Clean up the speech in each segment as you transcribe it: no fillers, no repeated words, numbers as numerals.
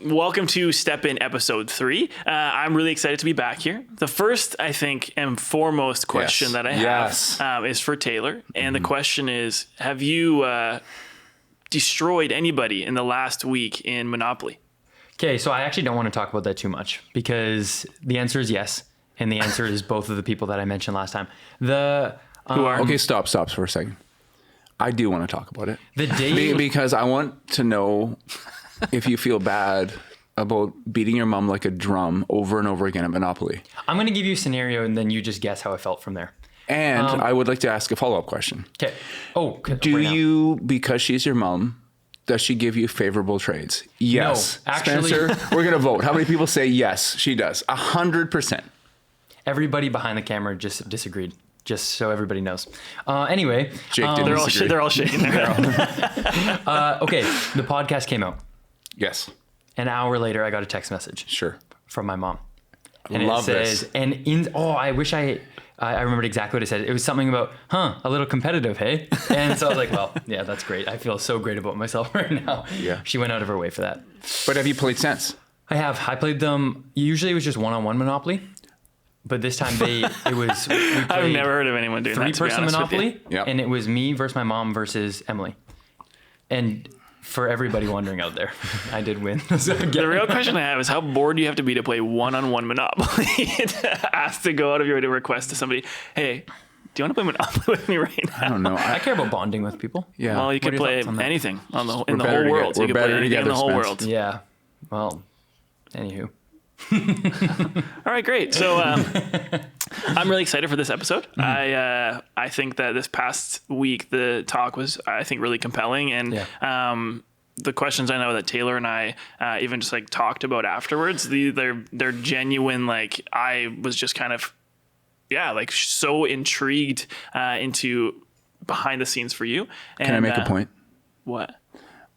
welcome to Step In episode 3. I'm really excited to be back here. The first, I think, and foremost question that I have is for Taylor. And the question is, have you destroyed anybody in the last week in Monopoly? Okay, so I actually don't want to talk about that too much because the answer is yes. And the answer is both of the people that I mentioned last time. Who are? Okay, stop for a second. I do want to talk about it. The day because I want to know if you feel bad about beating your mom like a drum over and over again at Monopoly. I'm going to give you a scenario and then you just guess how I felt from there. And I would like to ask a follow-up question. Okay. Do you, because she's your mom, does she give you favorable trades? Yes. No, actually. Spencer, we're going to vote. How many people say yes, she does? 100%. Everybody behind the camera just disagreed. Just so everybody knows. Anyway, Jake didn't disagree. They're all shaking their head. Okay, the podcast came out. Yes. An hour later, I got a text message. Sure. From my mom. And Love it says, this. I wish I remembered exactly what it said. It was something about, a little competitive, hey? And so I was like, well, yeah, that's great. I feel so great about myself right now. Yeah. She went out of her way for that. But have you played since? I have. I played them. Usually it was just one-on-one Monopoly. But this time I've never heard of anyone doing that. 3-person Monopoly. Yep. And it was me versus my mom versus Emily. And for everybody wondering out there, I did win. The real question I have is how bored do you have to be to play one-on-one Monopoly? To ask to go out of your way to request to somebody, hey, do you want to play Monopoly with me right now? I don't know. I care about bonding with people. Yeah. Well, you could play anything in the whole world. We're You could play better anything in together, the whole Spence. world. Yeah. Well, anywho. All right, great. So I'm really excited for this episode. I think that this past week the talk was, I think, really compelling, and the questions I know that Taylor and I even just like talked about afterwards, they're genuine. Like I was just kind of like so intrigued into behind the scenes for you. And, Can I make a point? What?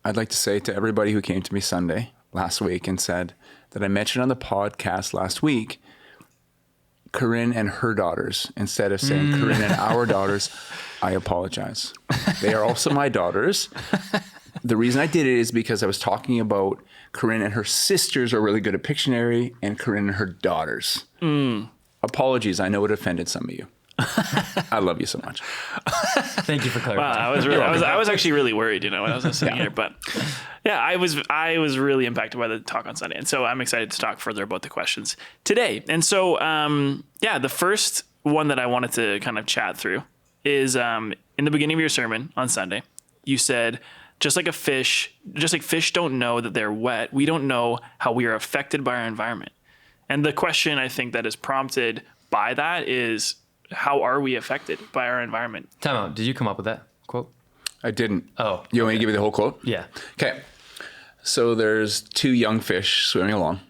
I'd like to say to everybody who came to me Sunday last week and said that I mentioned on the podcast last week, Corinne and her daughters, instead of saying Corinne and our daughters, I apologize. They are also my daughters. The reason I did it is because I was talking about Corinne and her sisters are really good at Pictionary and Corinne and her daughters. Apologies. I know it offended some of you. I love you so much. Thank you for clarifying. Wow, I was actually really worried, when I was sitting here, but yeah, I was really impacted by the talk on Sunday. And so I'm excited to talk further about the questions today. And so, the first one that I wanted to kind of chat through is, in the beginning of your sermon on Sunday, you said, just like fish don't know that they're wet, we don't know how we are affected by our environment. And the question I think that is prompted by that is, how are we affected by our environment? Time out. Did you come up with that quote? I didn't. Oh. You want me to give you the whole quote? Yeah. Okay. So there's 2 young fish swimming along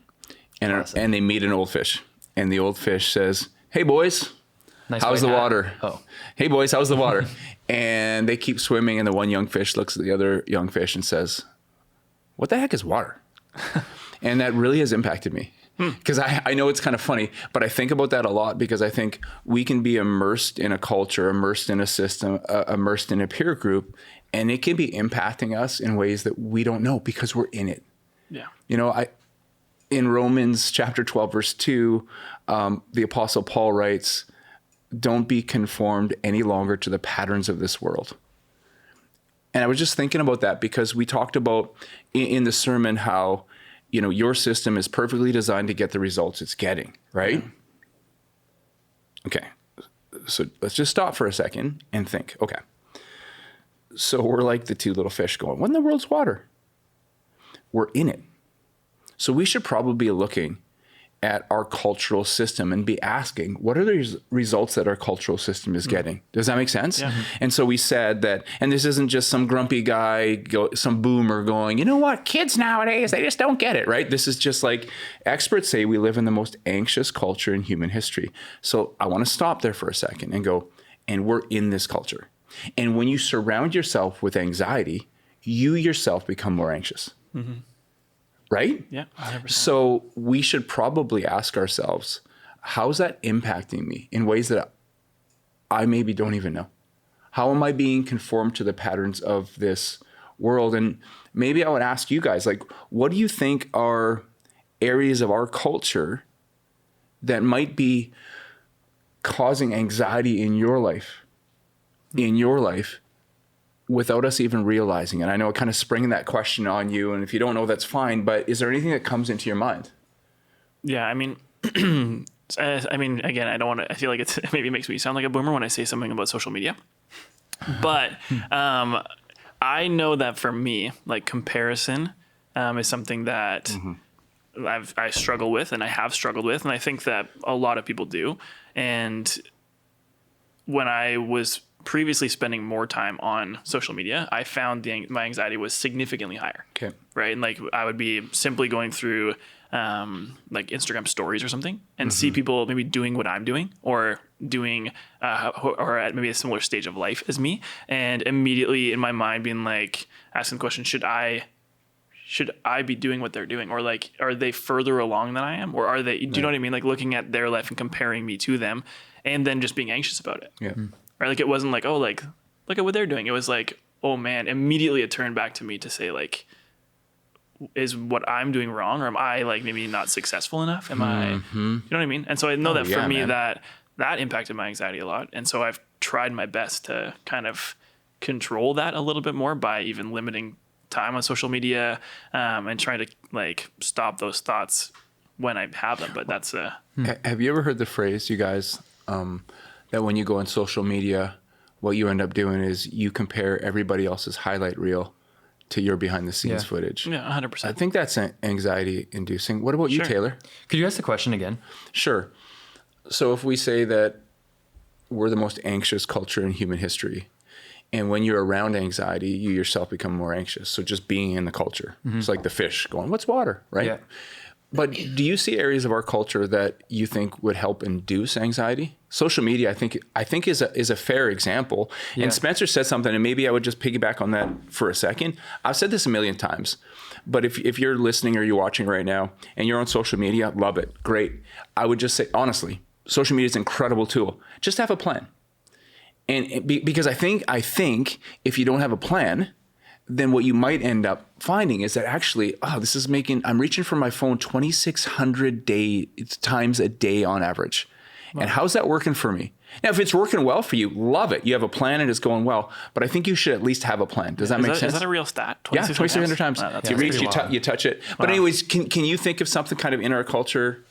and they meet an old fish. And the old fish says, hey boys, how's the water? Oh. Hey boys, how's the water? And they keep swimming and the one young fish looks at the other young fish and says, what the heck is water? And that really has impacted me. Because I know it's kind of funny, but I think about that a lot because I think we can be immersed in a culture, immersed in a system, immersed in a peer group, and it can be impacting us in ways that we don't know because we're in it. Yeah. In Romans chapter 12, verse 2, the Apostle Paul writes, don't be conformed any longer to the patterns of this world. And I was just thinking about that because we talked about in the sermon how your system is perfectly designed to get the results it's getting, right? Yeah. Okay. So let's just stop for a second and think, okay. So we're like the 2 little fish going, what in the world's water? We're in it. So we should probably be looking at our cultural system and be asking, what are the results that our cultural system is getting? Does that make sense? Yeah. And so we said that, and this isn't just some grumpy guy, some boomer going, you know what, kids nowadays, they just don't get it, right? This is just like experts say we live in the most anxious culture in human history. So I want to stop there for a second and go, and we're in this culture. And when you surround yourself with anxiety, you yourself become more anxious. Mm-hmm. Right? Yeah, 100%. So we should probably ask ourselves, how's that impacting me in ways that I maybe don't even know? How am I being conformed to the patterns of this world. And maybe I would ask you guys, like, what do you think are areas of our culture that might be causing anxiety in your life, without us even realizing it? I know it kind of springing that question on you, and if you don't know, that's fine, but is there anything that comes into your mind? Yeah, I mean, again, I don't want to, I feel like it maybe makes me sound like a boomer when I say something about social media, but I know that for me, like, comparison is something that I struggle with, and I have struggled with, and I think that a lot of people do. And when I was previously spending more time on social media, I found my anxiety was significantly higher. Okay. Right. And like, I would be simply going through like Instagram stories or something and see people maybe doing what I'm doing, or doing or at maybe a similar stage of life as me, and immediately in my mind being like, asking the question, should I be doing what they're doing? Or like, are they further along than I am? Or are they, do you know what I mean? Like, looking at their life and comparing me to them, and then just being anxious about it. Yeah. Right. Like, it wasn't like, oh, like, look at what they're doing. It was like, oh man, immediately it turned back to me to say, like, is what I'm doing wrong? Or am I, like, maybe not successful enough? Am I, you know what I mean? And so I know that for me, man, that impacted my anxiety a lot. And so I've tried my best to kind of control that a little bit more by even limiting time on social media, and trying to, like, stop those thoughts when I have them. But that's Have you ever heard the phrase, you guys, that when you go on social media, what you end up doing is you compare everybody else's highlight reel to your behind the scenes footage? Yeah, 100%. I think that's anxiety inducing. What about you, Taylor? Could you ask the question again? Sure. So if we say that we're the most anxious culture in human history, and when you're around anxiety, you yourself become more anxious. So just being in the culture, it's like the fish going, what's water, right? Yeah. But do you see areas of our culture that you think would help induce anxiety? Social media, I think is a fair example. Yeah. And Spencer said something, and maybe I would just piggyback on that for a second. I've said this a million times, but if you're listening or you're watching right now and you're on social media, love it, great. I would just say, honestly, social media is an incredible tool. Just have a plan. And because I think if you don't have a plan, then what you might end up finding is that actually, I'm reaching for my phone 2,600 times a day on average. Wow. And how's that working for me? Now, if it's working well for you, love it. You have a plan and it's going well, but I think you should at least have a plan. Does that make sense? Is that a real stat? 2,600 times. You reach, you touch it. But anyways, can you think of something kind of in our culture?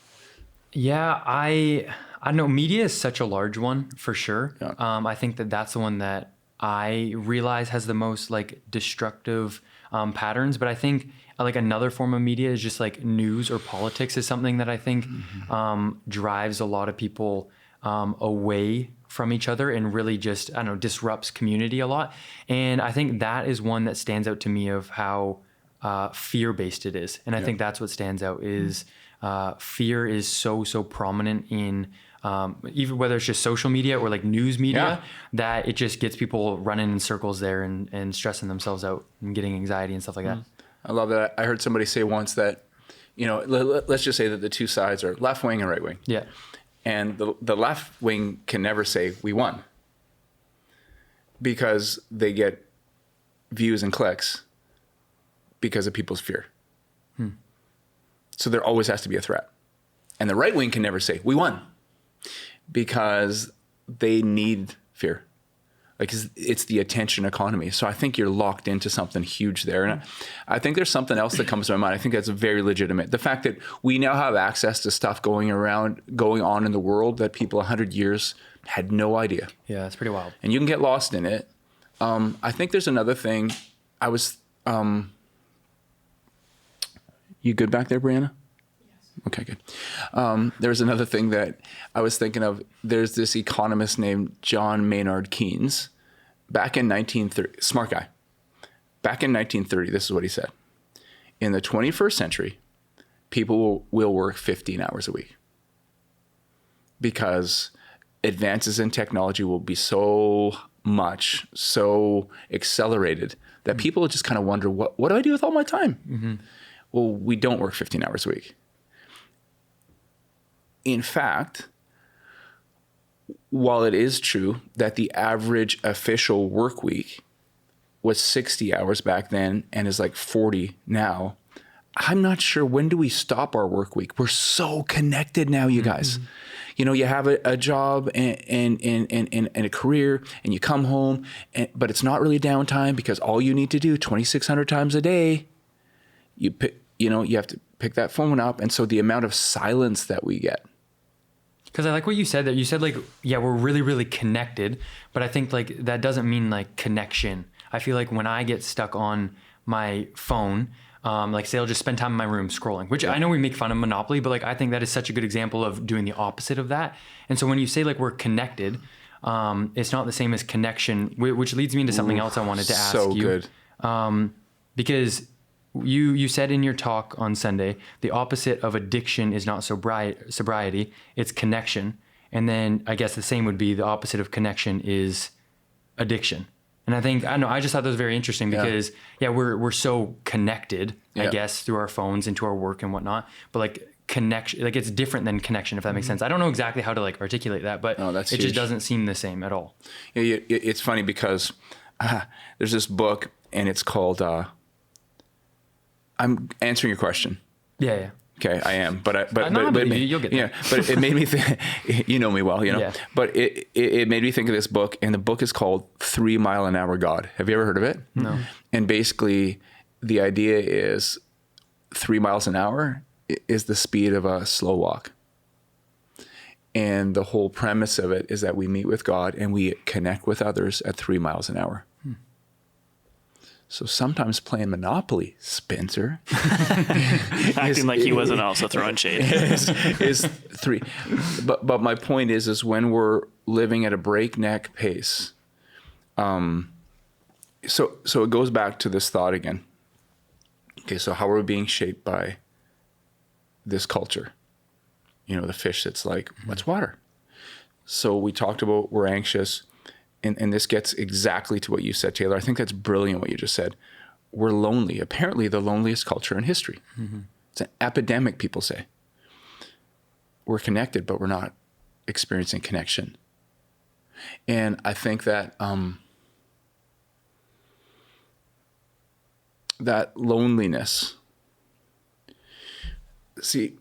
Yeah, I know media is such a large one for sure. Yeah. I think that's the one that I realize has the most, like, destructive patterns. But I think, like, another form of media is just like news or politics is something that I think drives a lot of people away from each other and really just, I don't know, disrupts community a lot. And I think that is one that stands out to me of how fear-based it is. And I think that's what stands out is fear is so prominent in even whether it's just social media or like news media, that it just gets people running in circles there and stressing themselves out and getting anxiety and stuff like that. I love that. I heard somebody say once that, you know, let's just say that the two sides are left wing and right wing. Yeah. And the left wing can never say we won because they get views and clicks because of people's fear. So there always has to be a threat. And the right wing can never say we won because they need fear. Like, it's the attention economy. So I think you're locked into something huge there. And I think there's something else that comes to my mind. I think that's very legitimate. The fact that we now have access to stuff going on in the world that people 100 years had no idea. Yeah, it's pretty wild. And you can get lost in it. I think there's another thing. You good back there, Brianna? Okay, good. There's another thing that I was thinking of. There's this economist named John Maynard Keynes. Back in 1930, smart guy. Back in 1930, this is what he said. In the 21st century, people will work 15 hours a week because advances in technology will be so accelerated that people just kind of wonder, what do I do with all my time? Mm-hmm. Well, we don't work 15 hours a week. In fact, while it is true that the average official work week was 60 hours back then and is like 40 now. I'm not sure, when do we stop our work week? We're so connected now, you guys. You know, you have a job and a career, and you come home, but it's not really downtime, because all you need to do 2,600 times a day, you have to pick that phone up. And so the amount of silence that we get. Because I like what you said there. You said like, yeah, we're really, really connected, but I think like that doesn't mean like connection. I feel like when I get stuck on my phone, like say I'll just spend time in my room scrolling, which I know we make fun of Monopoly, but like I think that is such a good example of doing the opposite of that. And so when you say like we're connected, it's not the same as connection, which leads me into something else I wanted to ask you. So good. Because you said in your talk on Sunday, the opposite of addiction is not sobriety, it's connection. And then I guess the same would be the opposite of connection is addiction. And I just thought that was very interesting, because we're so connected, I guess, through our phones into our work and whatnot, but like connection, like it's different than connection, if that makes sense. I don't know exactly how to like articulate that, but it huge. Just doesn't seem the same at all. Yeah, it's funny because there's this book, and it's called, I'm answering your question. Yeah. Okay, I am, but you'll get there. But it made me think. You know me well, you know. Yeah. But it made me think of this book, and the book is called 3 Mile an Hour God. Have you ever heard of it? No. And basically, the idea is 3 miles an hour is the speed of a slow walk, and the whole premise of it is that we meet with God and we connect with others at 3 miles an hour. So sometimes playing Monopoly, Spencer, acting like he wasn't also throwing shade, is 3. But my point is when we're living at a breakneck pace. So it goes back to this thought again. Okay, so how are we being shaped by this culture? You know, the fish that's like, what's water? So we talked about we're anxious. And this gets exactly to what you said, Taylor. I think that's brilliant what you just said. We're lonely. Apparently the loneliest culture in history. It's an epidemic, people say. We're connected, but we're not experiencing connection. And I think that that loneliness, see,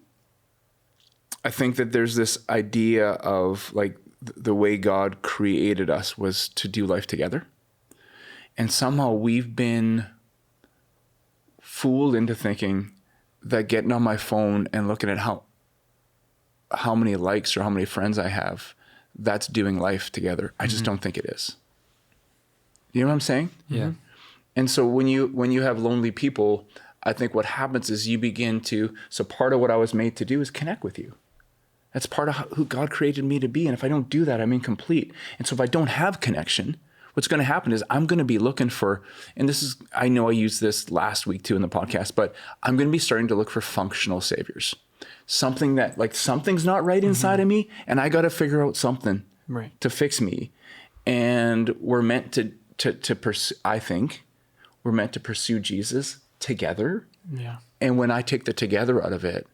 I think that there's this idea of like, the way God created us was to do life together. And somehow we've been fooled into thinking that getting on my phone and looking at how many likes or how many friends I have, that's doing life together. I just don't think it is. You know what I'm saying? Yeah. And so when you have lonely people, I think what happens is you begin to, so part of what I was made to do is connect with you. That's part of who God created me to be. And if I don't do that, I'm incomplete. And so if I don't have connection, what's going to happen is I'm going to be looking for, and this is, I know I used this last week too in the podcast, but I'm going to be starting to look for functional saviors. Something that like something's not right inside of me, and I got to figure out something to fix me. And we're meant to pursue, I think, we're meant to pursue Jesus together. Yeah. And when I take the together out of it,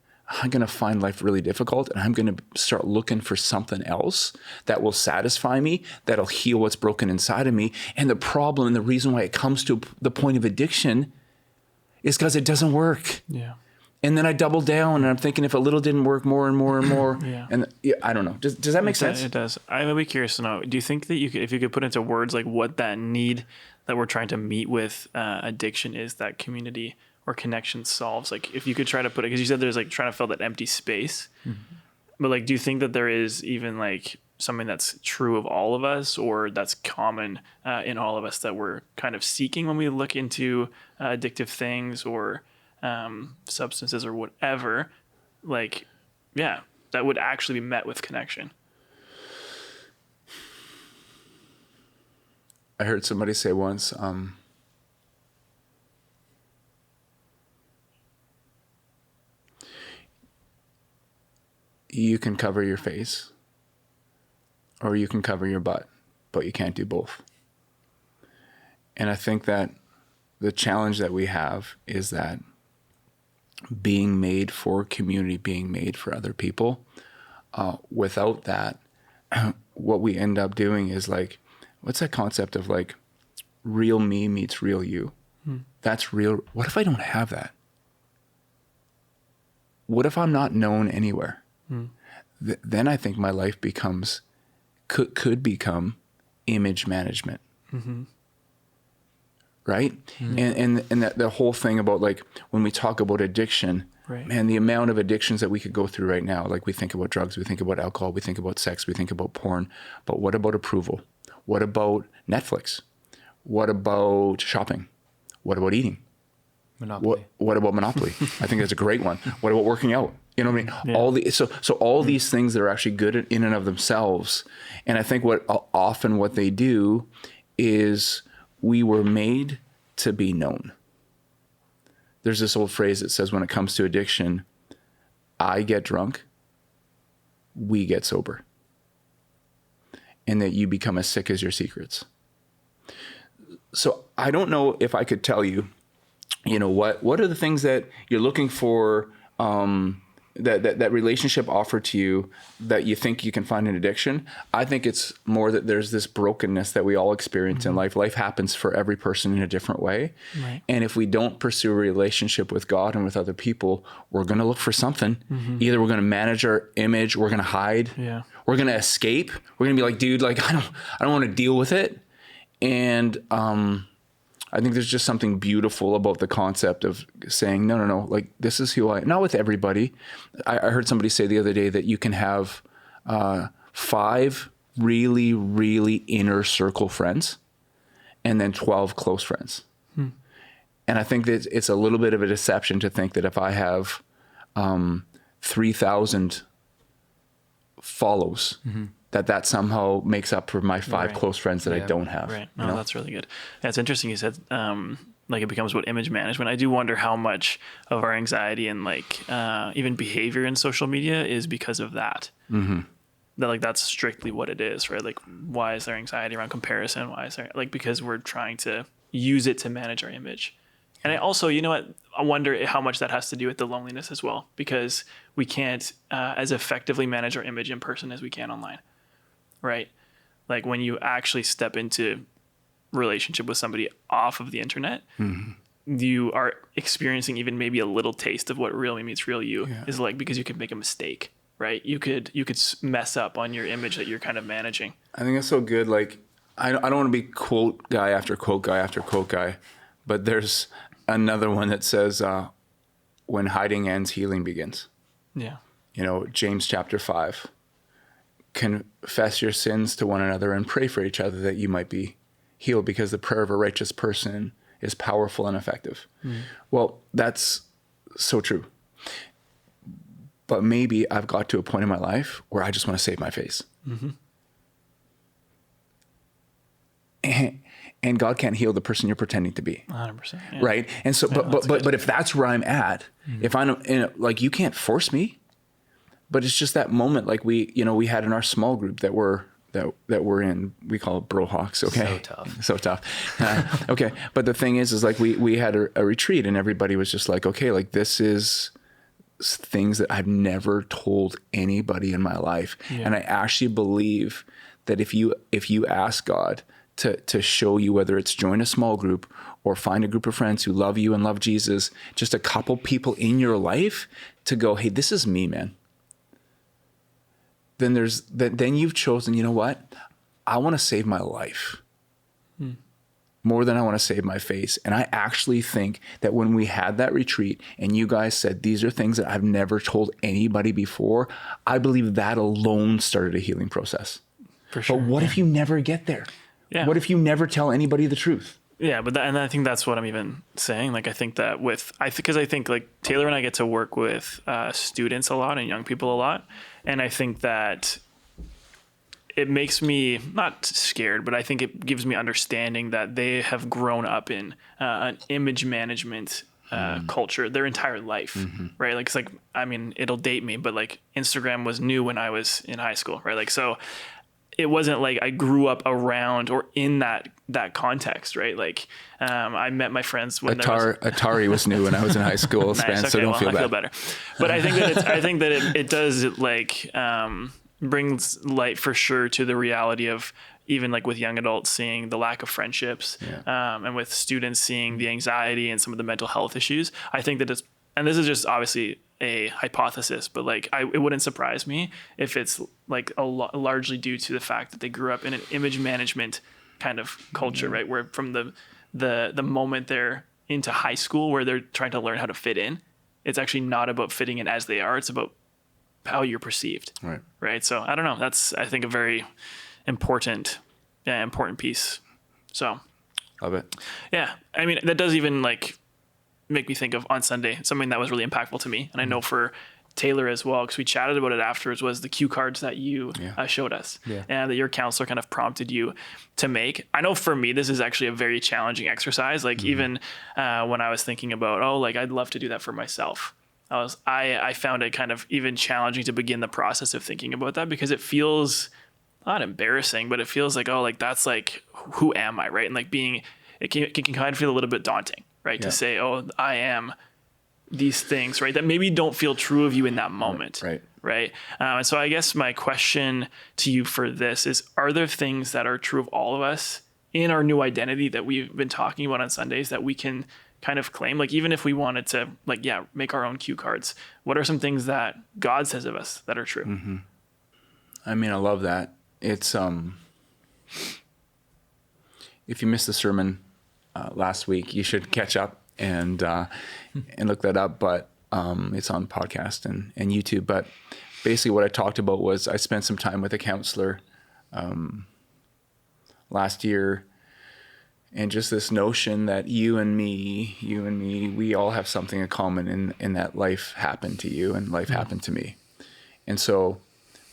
I'm going to find life really difficult, and I'm going to start looking for something else that will satisfy me, that'll heal what's broken inside of me. And the problem and the reason why it comes to the point of addiction is because it doesn't work. Yeah. And then I double down, and I'm thinking if a little didn't work, more and more and more. And I don't know. Does that make sense? It does. I would be curious to know, do you think that if you could put into words like what that need that we're trying to meet with addiction is, that community or connection solves? Like if you could try to put it, because you said there's like trying to fill that empty space, but like, do you think that there is even like something that's true of all of us, or that's common in all of us that we're kind of seeking when we look into addictive things or substances or whatever, like, yeah, that would actually be met with connection? I heard somebody say once, you can cover your face or you can cover your butt, but you can't do both. And I think that the challenge that we have is that being made for community, being made for other people, without that, what we end up doing is like, what's that concept of like real me meets real you. That's real. What if I don't have that? What if I'm not known anywhere? Then I think my life could become image management. Right? And that the whole thing about, like, when we talk about addiction, Right. man, the amount of addictions that we could go through right now, like, we think about drugs, we think about alcohol, we think about sex, we think about porn, but what about approval? What about Netflix? What about shopping? What about eating? Monopoly. What about Monopoly? I think that's a great one. What about working out? You know what I mean? Yeah. So all these things that are actually good in and of themselves. And I think what they do is, we were made to be known. There's this old phrase that says, when it comes to addiction, I get drunk, we get sober. And that you become as sick as your secrets. So I don't know if I could tell you, what are the things that you're looking for, that relationship offered to you that you think you can find in addiction. I think it's more that there's this brokenness that we all experience in life. Life happens for every person in a different way. Right. And if we don't pursue a relationship with God and with other people, we're going to look for something. Either we're going to manage our image, we're going to hide, we're going to escape. We're going to be like, dude, like, I don't want to deal with it. And, I think there's just something beautiful about the concept of saying, no, like, this is who I am. Not with everybody. I heard somebody say the other day that you can have 5 really, really inner circle friends and then 12 close friends. And I think that it's a little bit of a deception to think that if I have 3,000 follows, that somehow makes up for my 5 close friends that I don't have. Right. No, that's really good. That's interesting. You said, like, it becomes what image management. I do wonder how much of our anxiety and, like, even behavior in social media is because of that. That, like, that's strictly what it is, right? Like, why is there anxiety around comparison? Why is there, like, because we're trying to use it to manage our image. And I also, you know what, I wonder how much that has to do with the loneliness as well, because we can't as effectively manage our image in person as we can online. Right? Like, when you actually step into relationship with somebody off of the internet, you are experiencing even maybe a little taste of what real me meets real you is like, because you could make a mistake, right? You could mess up on your image that you're kind of managing. I think that's so good. Like, I don't want to be quote guy after quote guy after quote guy, but there's another one that says, when hiding ends, healing begins. Yeah. James chapter 5. Confess your sins to one another and pray for each other that you might be healed, because the prayer of a righteous person is powerful and effective. Well, that's so true. But maybe I've got to a point in my life where I just want to save my face. And God can't heal the person you're pretending to be. 100%. Yeah. Right? And so, but if that's where I'm at, if I'm like, you can't force me. But it's just that moment, like we had in our small group that we're in, we call it Brohawks. Okay. So tough. Okay. But the thing is like, we had a retreat, and everybody was just like, okay, like, this is things that I've never told anybody in my life. And I actually believe that if you ask God to show you, whether it's join a small group or find a group of friends who love you and love Jesus, just a couple people in your life to go, hey, this is me, man. Then you've chosen, you know what? I want to save my life more than I want to save my face. And I actually think that when we had that retreat and you guys said, these are things that I've never told anybody before, I believe that alone started a healing process. For sure. But what if you never get there? Yeah. What if you never tell anybody the truth? Yeah, and I think that's what I'm even saying. Like, I think that because I think like Taylor and I get to work with students a lot and young people a lot. And I think that it makes me not scared, but I think it gives me understanding that they have grown up in an image management culture their entire life, right? Like, it's like, I mean, it'll date me, but like Instagram was new when I was in high school, right? Like, so it wasn't like I grew up around or in that context, right? Like, I met my friends when Atari was new when I was in high school. Nice. Okay, so don't feel bad. I feel better. But I think that it does like brings light for sure to the reality of even like with young adults, seeing the lack of friendships, and with students seeing the anxiety and some of the mental health issues. I think that and this is just obviously a hypothesis, but like it wouldn't surprise me if it's like largely due to the fact that they grew up in an image management kind of culture, right? Where from the moment they're into high school, where they're trying to learn how to fit in, it's actually not about fitting in as they are. It's about how you're perceived. Right. So I don't know. That's, I think, a very important piece. So. Love it. Yeah. I mean, that does even like make me think of on Sunday, something that was really impactful to me. And I know for Taylor as well, because we chatted about it afterwards, was the cue cards that you showed us and that your counselor kind of prompted you to make. I know for me, this is actually a very challenging exercise. Like even when I was thinking about, I'd love to do that for myself. I found it kind of even challenging to begin the process of thinking about that, because it feels not embarrassing, but it feels like, that's like, who am I? Right. And like it can kind of feel a little bit daunting, right? To say, I am these things, right? That maybe don't feel true of you in that moment. Right. And so I guess my question to you for this is, are there things that are true of all of us in our new identity that we've been talking about on Sundays that we can kind of claim? Like, even if we wanted to make our own cue cards, what are some things that God says of us that are true? I mean, I love that. It's, if you missed the sermon last week, you should catch up and look that up. But it's on podcast and YouTube. But basically what I talked about was I spent some time with a counselor last year, and just this notion that you and me, we all have something in common in that life happened to you and life happened to me. And so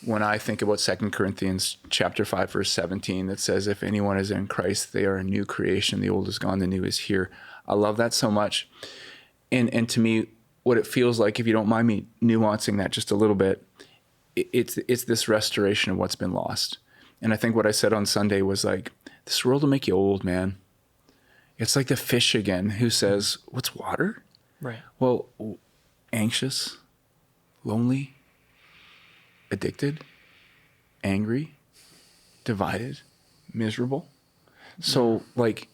when I think about 2 Corinthians chapter 5, verse 17, that says, if anyone is in Christ, they are a new creation. The old is gone, the new is here. I love that so much. And to me, what it feels like, if you don't mind me nuancing that just a little bit, it's this restoration of what's been lost. And I think what I said on Sunday was like, this world will make you old, man. It's like the fish again who says, what's water? Right. Well, anxious, lonely, addicted, angry, divided, miserable. So like,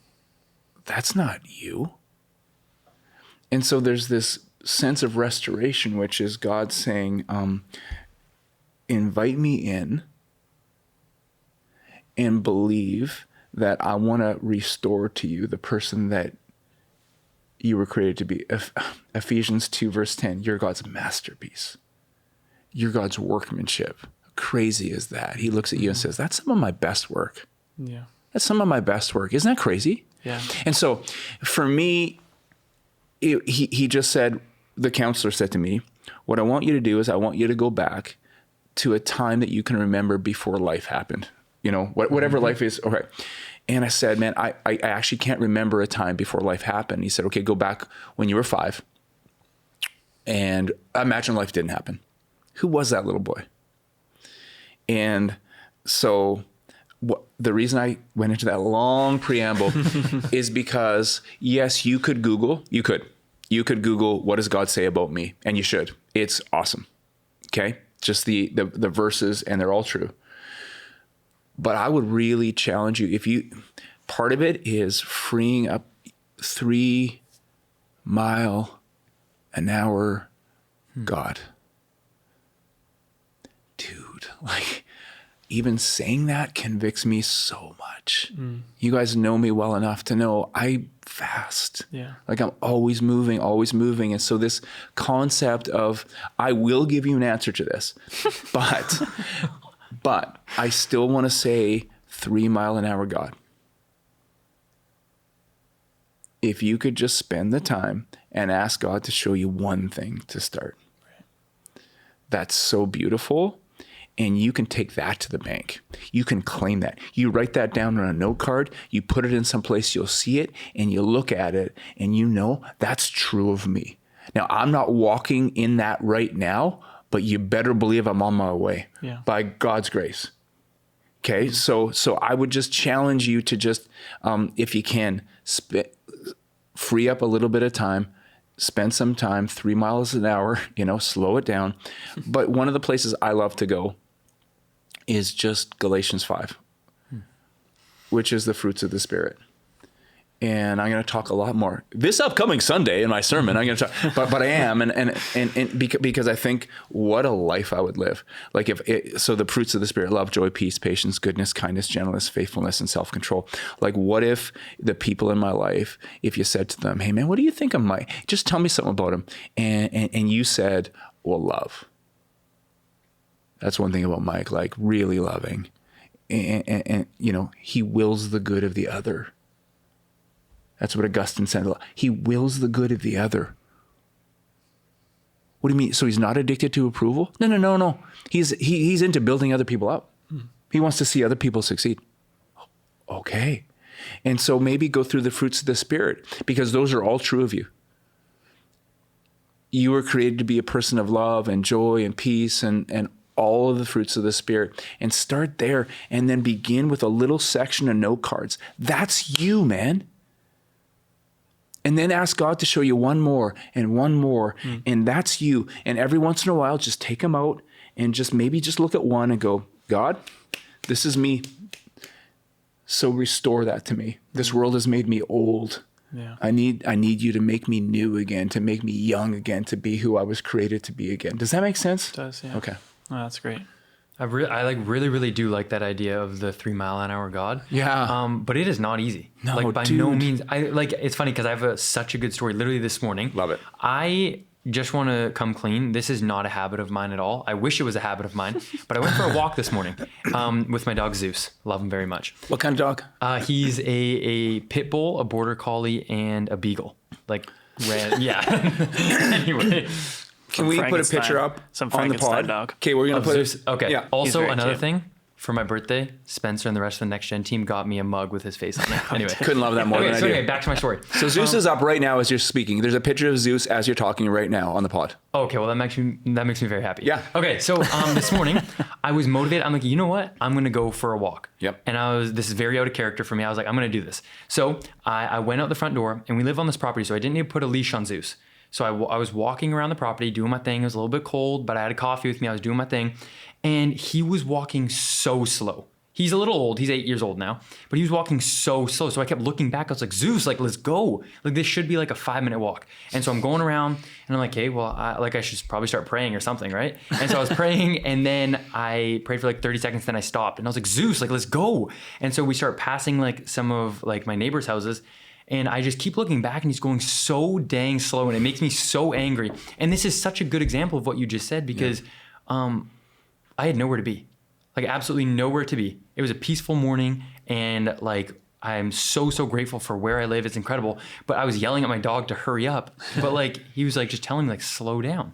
that's not you. And so there's this sense of restoration, which is God saying, invite me in and believe that I want to restore to you the person that you were created to be. Ephesians 2, verse 10, you're God's masterpiece. You're God's workmanship. How crazy is that? He looks at you and says, that's some of my best work. Yeah. That's some of my best work. Isn't that crazy? Yeah. And so for me, he just said, the counselor said to me, what I want you to do is I want you to go back to a time that you can remember before life happened. You know, whatever life is. Okay. And I said, man, I actually can't remember a time before life happened. He said, okay, go back when you were 5 and imagine life didn't happen. Who was that little boy? And so the reason I went into that long preamble is because, yes, you could Google, what does God say about me? And you should. It's awesome. Okay. Just the verses, and they're all true. But I would really challenge you, part of it is freeing up 3 mile an hour God. Dude, like even saying that convicts me so much. You guys know me well enough to know I fast. Yeah. Like I'm always moving. And so this concept of, I will give you an answer to this, but I still want to say 3 mile an hour God. If you could just spend the time and ask God to show you one thing to start. That's so beautiful. And you can take that to the bank. You can claim that. You write that down on a note card, you put it in some place, you'll see it, and you look at it, and you know that's true of me. Now, I'm not walking in that right now, but you better believe I'm on my way by God's grace. Okay, so I would just challenge you to just, if you can, free up a little bit of time, spend some time, 3 miles an hour, slow it down. But one of the places I love to go is just Galatians 5, which is the fruits of the Spirit. And I'm going to talk a lot more this upcoming Sunday in my sermon. I'm going to talk, but I am, and because I think what a life I would live. Like so the fruits of the Spirit: love, joy, peace, patience, goodness, kindness, gentleness, faithfulness, and self-control. Like, what if the people in my life, if you said to them, "Hey man, what do you think of Mike? Just tell me something about him," and you said, "Well, love." That's one thing about Mike, like really loving, and he wills the good of the other. That's what Augustine said. He wills the good of the other. What do you mean? So he's not addicted to approval? No. He's into building other people up. He wants to see other people succeed. Okay. And so maybe go through the fruits of the Spirit, because those are all true of you. You were created to be a person of love and joy and peace and all of the fruits of the Spirit. And start there, and then begin with a little section of note cards. That's you, man. And then ask God to show you one more, and that's you. And every once in a while, just take them out and just look at one and go, God, this is me. So restore that to me. This world has made me old. Yeah. I need you to make me new again, to make me young again, to be who I was created to be again. Does that make sense? It does, yeah. Okay. Oh, that's great. I really do like that idea of the 3 mile an hour God. Yeah. But it is not easy. No, like by dude. no means. It's funny because I have such a good story literally this morning. Love it. I just want to come clean. This is not a habit of mine at all. I wish it was a habit of mine, but I went for a walk this morning with my dog Zeus. Love him very much. What kind of dog? He's a pit bull, a border collie, and a beagle. Yeah. Anyway. Can we put a picture up some on the Frankenstein pod? dog. Okay, we're going to put Zeus. Okay. Yeah. Also, very another cute. thing, for my birthday, Spencer and the rest of the Next Gen team got me a mug with his face on it. Anyway. Couldn't love that more than I do. Anyway, back to my story. So Zeus is up right now as you're speaking. There's a picture of Zeus as you're talking right now on the pod. Okay, well that makes me very happy. Yeah. Okay, so this morning I was motivated. I'm like, you know what? I'm gonna go for a walk. Yep. And this is very out of character for me. I was like, I'm gonna do this. So I went out the front door, and we live on this property, so I didn't need to put a leash on Zeus. So I was walking around the property, doing my thing. It was a little bit cold, but I had a coffee with me. I was doing my thing, and he was walking so slow. He's a little old. He's 8 years old now, but he was walking so slow. So I kept looking back. I was like, Zeus, let's go. This should be like a 5-minute walk. And so I'm going around, and I'm like, hey, well, I should probably start praying or something, right? And so I was praying, and then I prayed for like 30 seconds. Then I stopped, and I was like, Zeus, let's go. And so we start passing some of my neighbors' houses. And I just keep looking back, and he's going so dang slow, and it makes me so angry. And this is such a good example of what you just said, because I had nowhere to be, absolutely nowhere to be. It was a peaceful morning, and I'm so grateful for where I live. It's incredible. But I was yelling at my dog to hurry up, but he was just telling me slow down.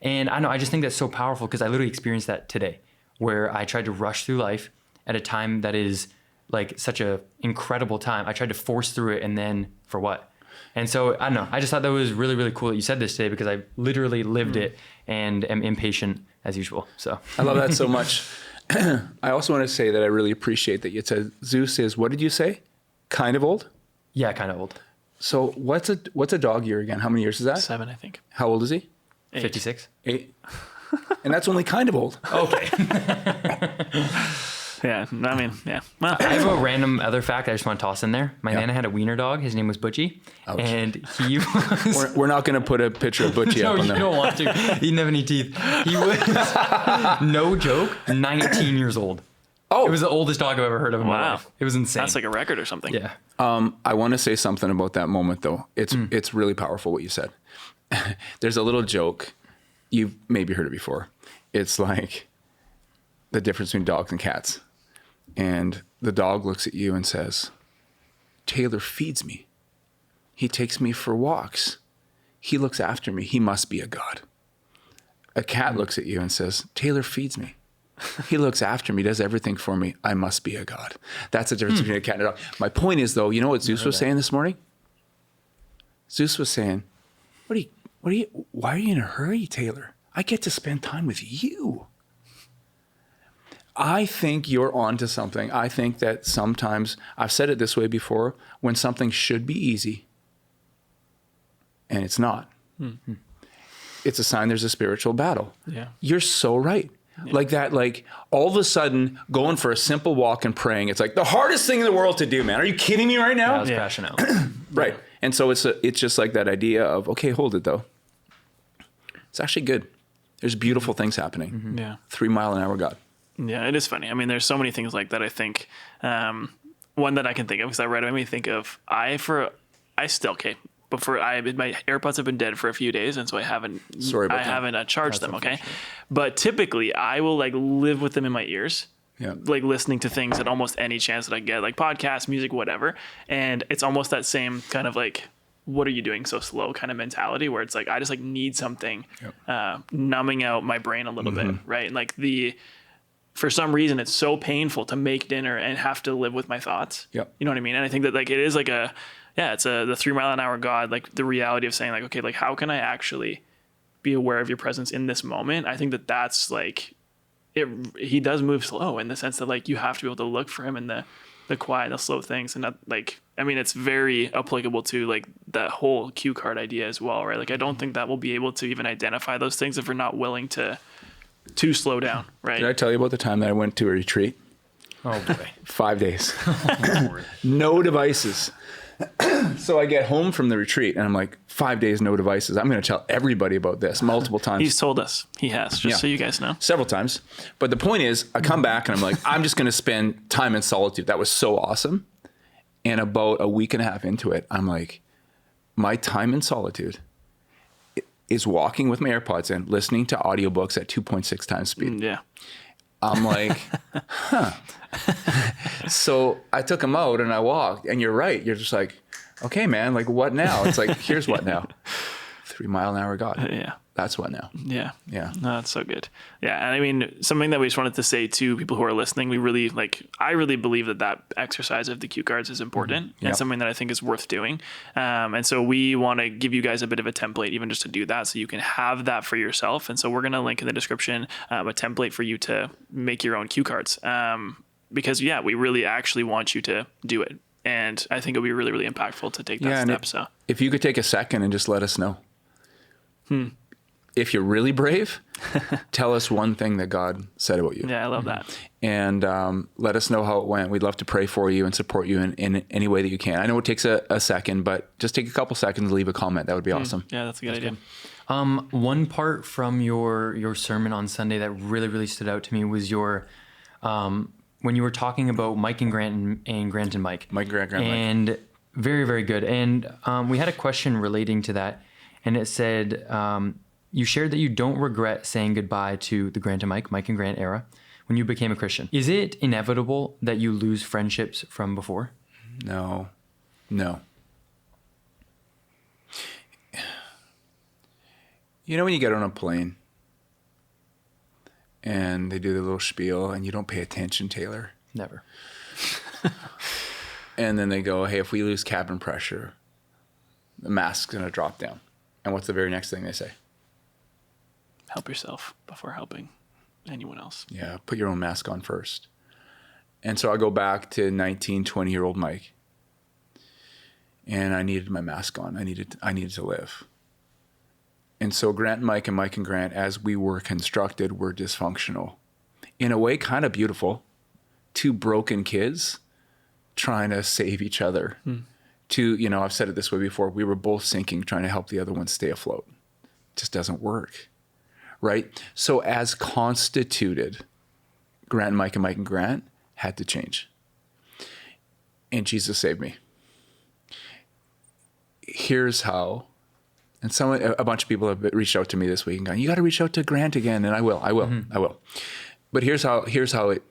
And I just think that's so powerful, because I literally experienced that today, where I tried to rush through life at a time that is such a incredible time. I tried to force through it, and then for what? And so I don't know. I just thought that was really, really cool that you said this today, because I literally lived it and am impatient as usual. So I love that so much. I also want to say that I really appreciate that you said Zeus is, what did you say? Kind of old? Yeah, kind of old. So what's a dog year again? How many years is that? 7, I think. How old is he? 8. 56. 8. And that's only kind of old. Okay. Yeah, I mean, yeah. Well, I have a random other fact I just want to toss in there. My Nana had a wiener dog. His name was Butchie. Ouch. And he was... We're not going to put a picture of Butchie No, up on you there. don't want to. He didn't have any teeth. He was, no joke, 19 years old. Oh. It was the oldest dog I've ever heard of in my Wow. life. It was insane. that's like a record or something. Yeah. I want to say something about that moment, though. It's really powerful what you said. There's a little joke. You've maybe heard it before. It's like the difference between dogs and cats. And the dog looks at you and says, Taylor feeds me. He takes me for walks. He looks after me. He must be a god. A cat looks at you and says, Taylor feeds me. He looks after me, does everything for me. I must be a god. That's the difference between a cat and a dog. My point is, though, you know what Zeus was saying this morning? Zeus was saying, why are you in a hurry, Taylor? I get to spend time with you. I think you're onto something. I think that sometimes, I've said it this way before, when something should be easy and it's not, it's a sign there's a spiritual battle. Yeah. You're so right. Like that, like all of a sudden going for a simple walk and praying, it's like the hardest thing in the world to do, man. Are you kidding me right now? I was crashing out. Right. And so it's just like that idea of, okay, hold it though. It's actually good. There's beautiful things happening. Yeah. 3 mile an hour God. Yeah, it is funny. I mean, there's so many things like that. I think one that I can think of, because I read it, made me think of my AirPods have been dead for a few days, and so I haven't charged them. Okay, but typically I will like live with them in my ears. Yeah. Like listening to things at almost any chance that I get, like podcasts, music, whatever. And it's almost that same kind of like, what are you doing so slow kind of mentality, where it's like, I just like need something numbing out my brain a little bit. Right. And like for some reason, it's so painful to make dinner and have to live with my thoughts. Yep. You know what I mean? And I think that like, it is like it's the 3 mile an hour God, like the reality of saying like, okay, like how can I actually be aware of your presence in this moment? I think that that's like, he does move slow in the sense that like you have to be able to look for him in the quiet, the slow things. And not like, I mean, it's very applicable to like that whole cue card idea as well, right? Like, I don't think that we'll be able to even identify those things if we're not willing to slow down, right? Did I tell you about the time that I went to a retreat? Oh boy. 5 days. No devices. So I get home from the retreat and I'm like, 5 days, no devices. I'm going to tell everybody about this multiple times. He's told us. He has, just so you guys know. Several times. But the point is, I come back and I'm like, I'm just going to spend time in solitude. That was so awesome. And about a week and a half into it, I'm like, my time in solitude is walking with my AirPods in, listening to audiobooks at 2.6 times speed. Yeah. I'm like, huh. So I took him out and I walked, and you're right. You're just like, okay, man, like what now? It's like, here's what now. 3 mile an hour God. Yeah. That's what now. Yeah. Yeah. No, that's so good. Yeah. And I mean, something that we just wanted to say to people who are listening, I really believe that exercise of the cue cards is important and something that I think is worth doing. And so we want to give you guys a bit of a template, even just to do that, so you can have that for yourself. And so we're going to link in the description a template for you to make your own cue cards. Because we really actually want you to do it. And I think it'll be really, really impactful to take that step. So if you could take a second and just let us know. If you're really brave, tell us one thing that God said about you. Yeah, I love that. And let us know how it went. We'd love to pray for you and support you in any way that you can. I know it takes a second, but just take a couple seconds to leave a comment. That would be awesome. Yeah, that's a good idea. One part from your sermon on Sunday that really, really stood out to me was your when you were talking about Mike and Grant and Grant and Mike. Mike, Grant, and Mike. Very, very good. And we had a question relating to that, and it said, you shared that you don't regret saying goodbye to the Grant and Mike and Grant era when you became a Christian. Is it inevitable that you lose friendships from before? No. You know when you get on a plane and they do the little spiel and you don't pay attention, Taylor? Never. And then they go, hey, if we lose cabin pressure, the mask's going to drop down. And what's the very next thing they say? Help yourself before helping anyone else. Yeah, put your own mask on first. And so I go back to 19, 20-year-old Mike. And I needed my mask on. I needed to live. And so Grant and Mike and Grant, as we were constructed, were dysfunctional. In a way, kind of beautiful. 2 broken kids trying to save each other. I've said it this way before, we were both sinking, trying to help the other one stay afloat. It just doesn't work. Right? So as constituted, Grant and Mike and Grant had to change. And Jesus saved me. Here's how. And a bunch of people have reached out to me this week and gone, you got to reach out to Grant again. And I will. But here's how it,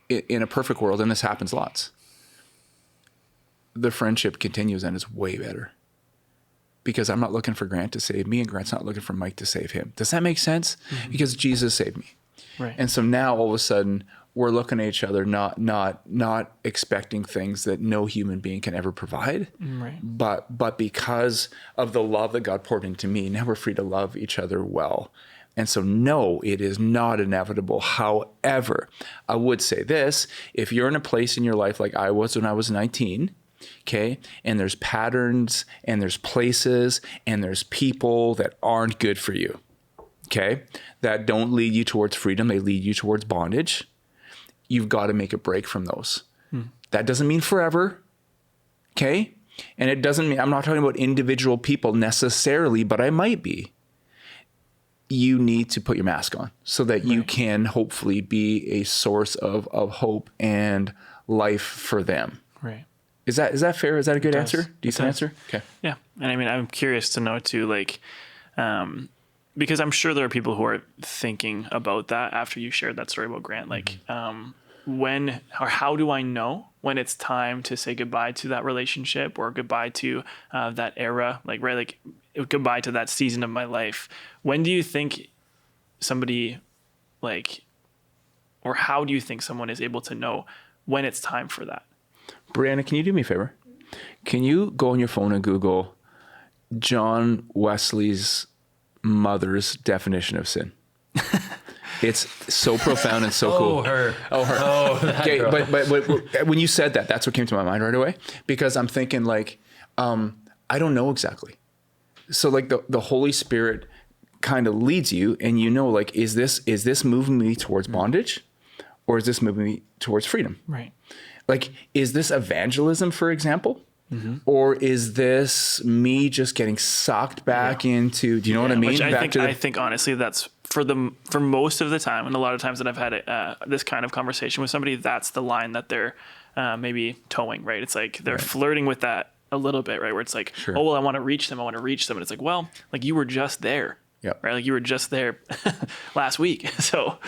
in a perfect world, and this happens lots, the friendship continues and is way better. Because I'm not looking for Grant to save me and Grant's not looking for Mike to save him. Does that make sense? Because Jesus saved me. Right. And so now all of a sudden we're looking at each other, not expecting things that no human being can ever provide. Right. But because of the love that God poured into me, now we're free to love each other well. And so no, it is not inevitable. However, I would say this, if you're in a place in your life like I was when I was 19, okay, and there's patterns and there's places and there's people that aren't good for you, okay, that don't lead you towards freedom. They lead you towards bondage. You've got to make a break from those. That doesn't mean forever, okay? And it doesn't mean, I'm not talking about individual people necessarily, but I might be. You need to put your mask on so that you can hopefully be a source of hope and life for them. Right. Is that fair? Is that a good answer? Decent answer? Okay. Yeah. And I mean, I'm curious to know too, like, because I'm sure there are people who are thinking about that after you shared that story about Grant, like, when or how do I know when it's time to say goodbye to that relationship or goodbye to that era, like, right, like goodbye to that season of my life? When do you think somebody, like, or how do you think someone is able to know when it's time for that? Brianna, can you do me a favor? Can you go on your phone and Google John Wesley's mother's definition of sin? It's so profound and so cool. Her. Okay, but when you said that, that's what came to my mind right away, because I'm thinking like, I don't know exactly. So like the Holy Spirit kind of leads you, and you know, like, is this moving me towards bondage, or is this moving me towards freedom? Right. Like, is this evangelism, for example? Or is this me just getting sucked back into, do you know what I mean? Which I think honestly, that's for most of the time. And a lot of times that I've had this kind of conversation with somebody, that's the line that they're maybe towing, right? It's like they're flirting with that a little bit, right? Where it's like, oh, well, I want to reach them. And it's like, well, like you were just there, right? Like you were just there last week. So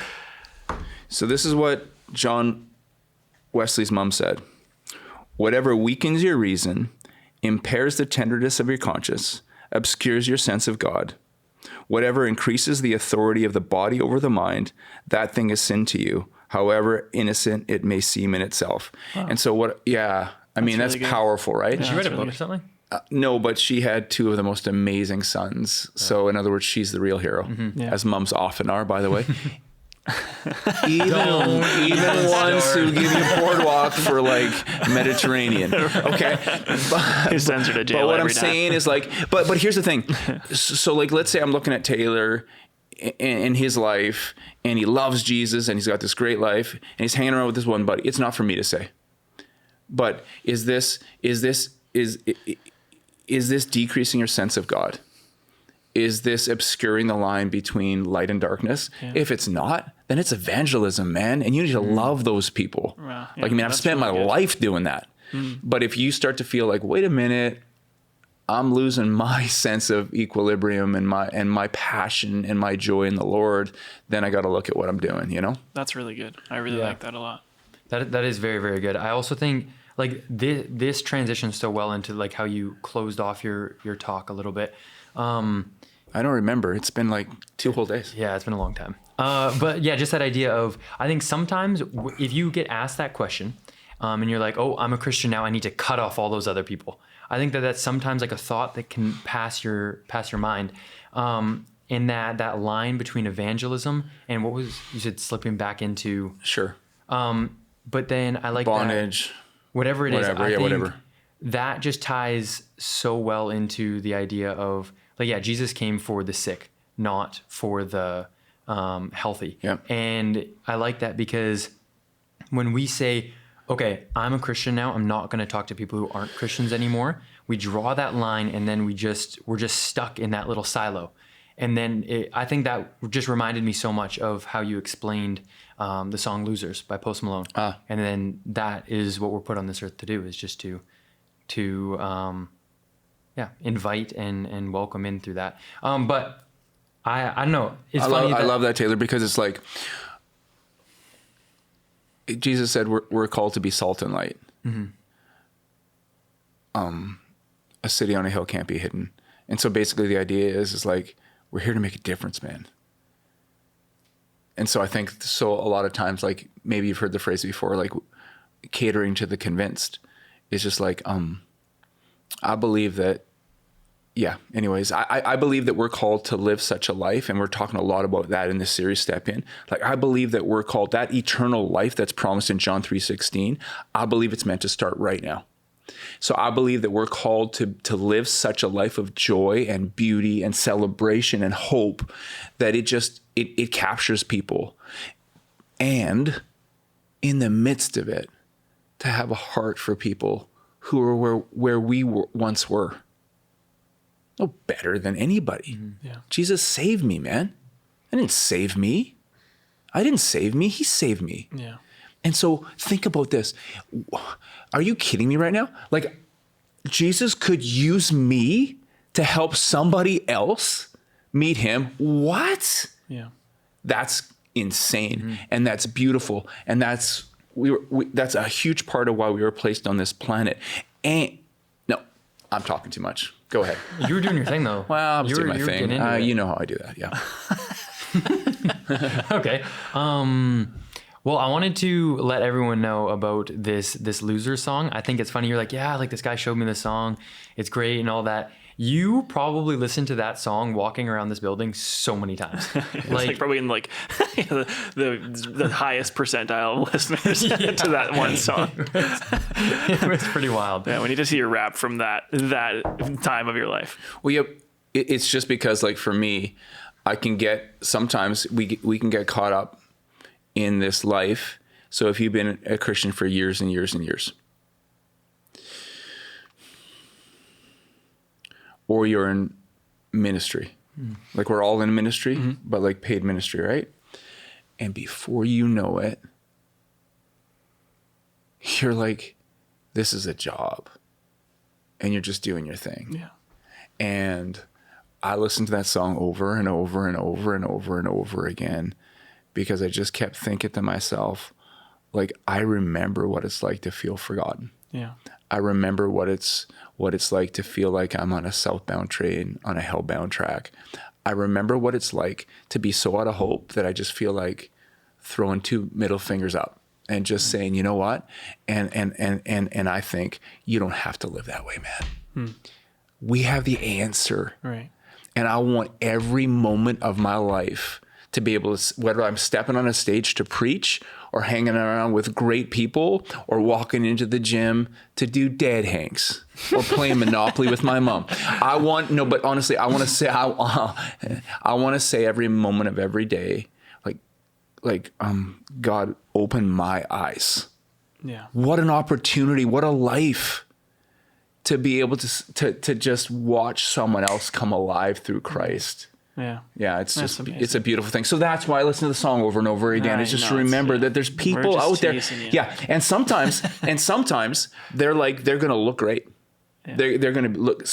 this is what John Wesley's mom said. Whatever weakens your reason, impairs the tenderness of your conscience, obscures your sense of God. Whatever increases the authority of the body over the mind, that thing is sin to you, however innocent it may seem in itself. Wow. And so I mean, that's really powerful, right? Did she write a book or something? No, but she had two of the most amazing sons. So in other words, she's the real hero, as moms often are, by the way. even ones who give you boardwalk for like Mediterranean. Okay. But what I'm saying is like, but here's the thing. So like, let's say I'm looking at Taylor in his life, and he loves Jesus and he's got this great life and he's hanging around with this one buddy. It's not for me to say, but is this decreasing your sense of God? Is this obscuring the line between light and darkness? Yeah. If it's not, then it's evangelism, man. And you need to love those people. Like, I mean, I've spent my life doing that. But if you start to feel like, wait a minute, I'm losing my sense of equilibrium and my passion and my joy in the Lord, then I got to look at what I'm doing, you know? That's really good. I really like that a lot. That is very, very good. I also think like this transitions so well into like how you closed off your talk a little bit. I don't remember. It's been like 2 whole days. Yeah, it's been a long time. But yeah, just that idea of, I think sometimes if you get asked that question and you're like, oh, I'm a Christian now, I need to cut off all those other people. I think that's sometimes like a thought that can pass your mind. In that line between evangelism and what was, you said, slipping back into. Sure. But then I like bondage. That, whatever it is. I think whatever. That just ties so well into the idea of like, yeah, Jesus came for the sick, not for the healthy. Yeah. And I like that because when we say, okay, I'm a Christian now, I'm not going to talk to people who aren't Christians anymore. We draw that line and then we're just stuck in that little silo. And then I think that just reminded me so much of how you explained the song Losers by Post Malone. And then that is what we're put on this earth to do, is just to invite and welcome in through that. But I don't know. It's funny. I love that, Taylor, because it's like Jesus said we're called to be salt and light. Mm-hmm. A city on a hill can't be hidden. And so basically the idea is like, we're here to make a difference, man. And so I think a lot of times, like maybe you've heard the phrase before, like catering to the convinced is just like, I believe that, anyways, I believe that we're called to live such a life, and we're talking a lot about that in this series, Step In. Like, I believe that we're called that eternal life that's promised in John 3:16. I believe it's meant to start right now. So I believe that we're called to live such a life of joy and beauty and celebration and hope that it captures people. And in the midst of it, to have a heart for people who are where we once were. No better than anybody. Mm-hmm. Yeah. Jesus saved me, man. I didn't save me. He saved me. Yeah. And so think about this. Are you kidding me right now? Like, Jesus could use me to help somebody else meet him. What? Yeah. That's insane. And that's beautiful. And that's that's a huge part of why we were placed on this planet. And no, I'm talking too much. Go ahead. You were doing your thing though. Well, I was doing my thing. You know how I do that. Yeah. Okay. Well, I wanted to let everyone know about this Loser song. I think it's funny. You're like, yeah, like this guy showed me the song. It's great and all that. You probably listened to that song walking around this building so many times. like probably in like the highest percentile of listeners to that one song. It was pretty wild. Yeah, we need to see your rap from that time of your life. Well, yeah, it's just because like for me, I can sometimes we can get caught up in this life. So if you've been a Christian for years and years and years, or you're in ministry, like we're all in ministry, but like paid ministry, right? And before you know it, you're like, this is a job and you're just doing your thing. Yeah. And I listened to that song over and over and over and over and over again because I just kept thinking to myself, like, I remember what it's like to feel forgotten. Yeah. I remember what it's like to feel like I'm on a southbound train on a hellbound track. I remember what it's like to be so out of hope that I just feel like throwing two middle fingers up and just saying, you know what? And I think you don't have to live that way, man. We have the answer. Right. And I want every moment of my life to be able to, whether I'm stepping on a stage to preach or hanging around with great people or walking into the gym to do dead hangs or playing Monopoly with my mom. But honestly, I want to say every moment of every day, God, open my eyes. Yeah. What an opportunity. What a life to be able to just watch someone else come alive through Christ. Yeah. Yeah, it's a beautiful thing. So that's why I listen to the song over and over again. It's just to remember that there's people out there. Yeah. And sometimes they're going to look great. Yeah. They're going to look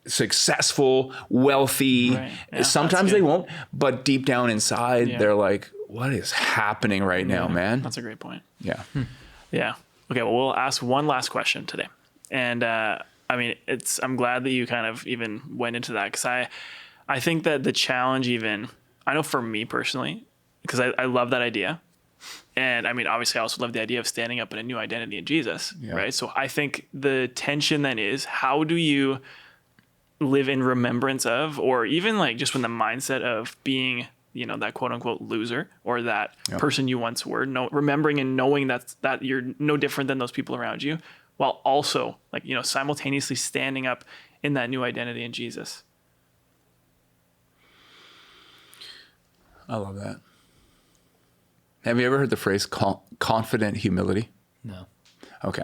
successful, wealthy. Right. Yeah, sometimes they won't, but deep down inside, they're like, what is happening right now, man? That's a great point. Yeah. Yeah. Okay. Well, we'll ask one last question today. And, I'm glad that you kind of even went into that because I think that the challenge I know for me personally, because I love that idea. And I mean, obviously I also love the idea of standing up in a new identity in Jesus, right? So I think the tension then is, how do you live in remembrance of, or even like just when the mindset of being, that quote unquote loser or that person you once were, remembering and knowing that you're no different than those people around you, while also simultaneously standing up in that new identity in Jesus. I love that. Have you ever heard the phrase confident humility? No. Okay.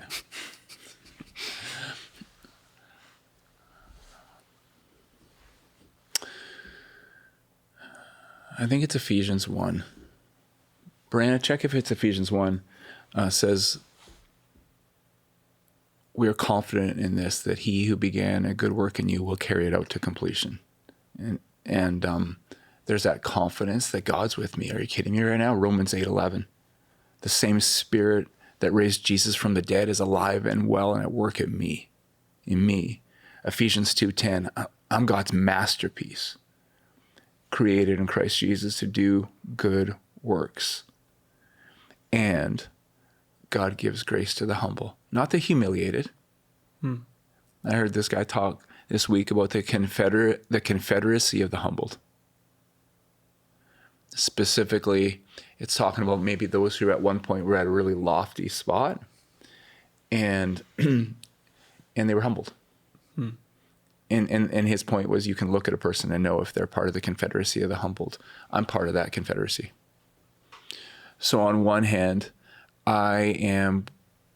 I think it's Ephesians 1. Brianna, check if it's Ephesians 1. Says, we are confident in this, that he who began a good work in you will carry it out to completion. And there's that confidence that God's with me. Are you kidding me right now? Romans 8:11. The same Spirit that raised Jesus from the dead is alive and well and at work in me. Ephesians 2:10. I'm God's masterpiece, created in Christ Jesus to do good works. And God gives grace to the humble, not the humiliated. I heard this guy talk this week about the confederacy of the humbled. Specifically, it's talking about maybe those who at one point were at a really lofty spot. And and they were humbled. And his point was, you can look at a person and know if they're part of the confederacy of the humbled. I'm part of that confederacy. So on one hand, I am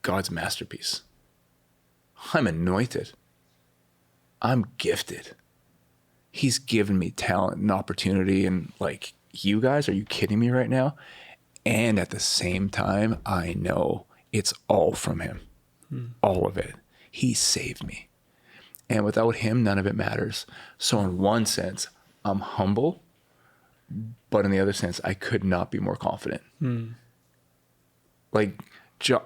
God's masterpiece. I'm anointed. I'm gifted. He's given me talent and opportunity, and like, you guys, are you kidding me right now? And at the same time, I know it's all from him. All of it. He saved me. And without him, none of it matters. So in one sense, I'm humble, but in the other sense, I could not be more confident. Like,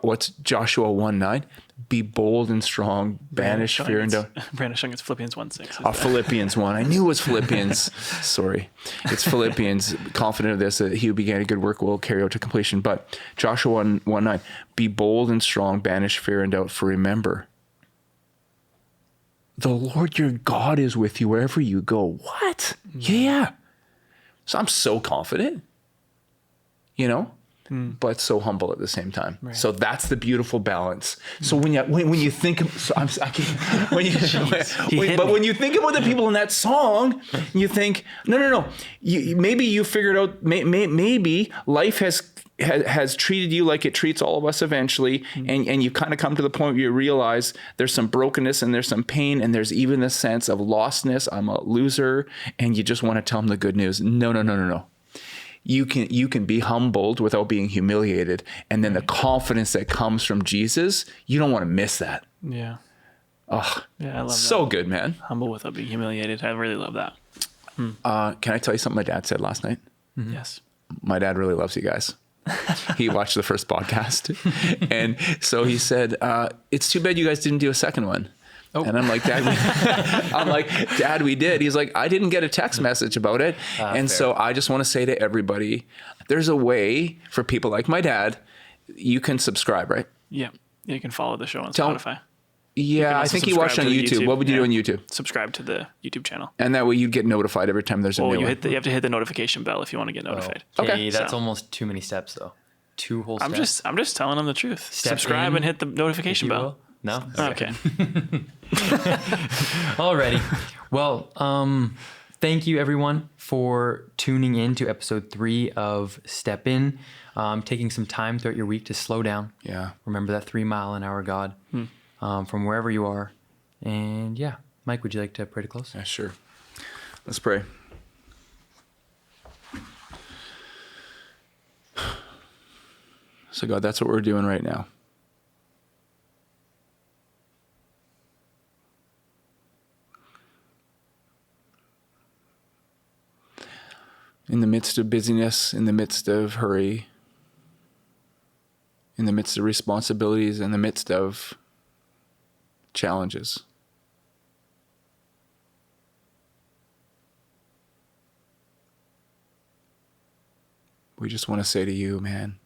what's Joshua 1:9? Be bold and strong, banish fear and doubt. Brandon Shung, it's Philippians 1:6. Philippians 1. I knew it was Philippians. Sorry. It's Philippians. Confident of this, that he who began a good work will carry out to completion. But Joshua 1:9, be bold and strong, banish fear and doubt. For remember, the Lord your God is with you wherever you go. What? Yeah. So I'm so confident, but so humble at the same time. Right. So that's the beautiful balance. So when you think of, when you think about the people in that song, you think, no. Maybe you figured out, maybe life has treated you like it treats all of us eventually. And you kind of come to the point where you realize there's some brokenness and there's some pain and there's even a sense of lostness. I'm a loser. And you just want to tell them the good news. No. You can be humbled without being humiliated. And then the confidence that comes from Jesus, you don't want to miss that. Yeah. Oh, yeah, I love that. So good, man. Humble without being humiliated. I really love that. Can I tell you something my dad said last night? Yes. My dad really loves you guys. He watched the first podcast. And so he said, it's too bad you guys didn't do a second one. Oh. And I'm like, Dad, we did. He's like, I didn't get a text message about it. And fair. So I just want to say to everybody, there's a way for people like my dad. You can subscribe, right? Yeah. You can follow the show on Spotify. Yeah, I think he watched on YouTube. What would you do on YouTube? Subscribe to the YouTube channel. And that way you'd get notified every time there's a new one. You have to hit the notification bell if you want to get notified. Okay. That's almost too many steps, though. 2 whole steps. I'm just telling them the truth. Subscribe and hit the notification bell. No? Okay. Alrighty. Well, thank you everyone for tuning in to episode 3 of Step In. Taking some time throughout your week to slow down. Yeah. Remember that 3-mile-an-hour God from wherever you are. And yeah, Mike, would you like to pray to close? Yeah, sure. Let's pray. So God, that's what we're doing right now. In the midst of busyness, in the midst of hurry, in the midst of responsibilities, in the midst of challenges. We just want to say to you, man,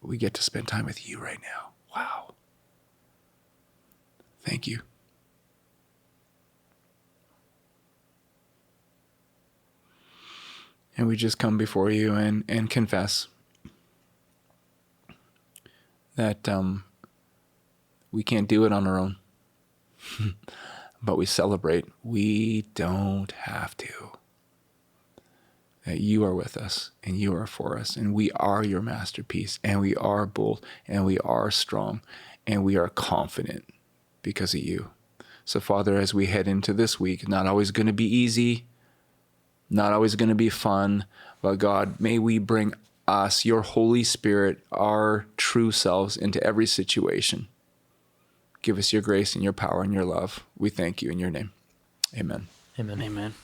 we get to spend time with you right now. Wow. Thank you. And we just come before you and confess that we can't do it on our own. But we celebrate. We don't have to. That you are with us and you are for us. And we are your masterpiece. And we are bold. And we are strong. And we are confident because of you. So, Father, as we head into this week, not always going to be easy. Not always going to be fun, but God, may we bring us, your Holy Spirit, our true selves into every situation. Give us your grace and your power and your love. We thank you in your name. Amen. Amen. Amen.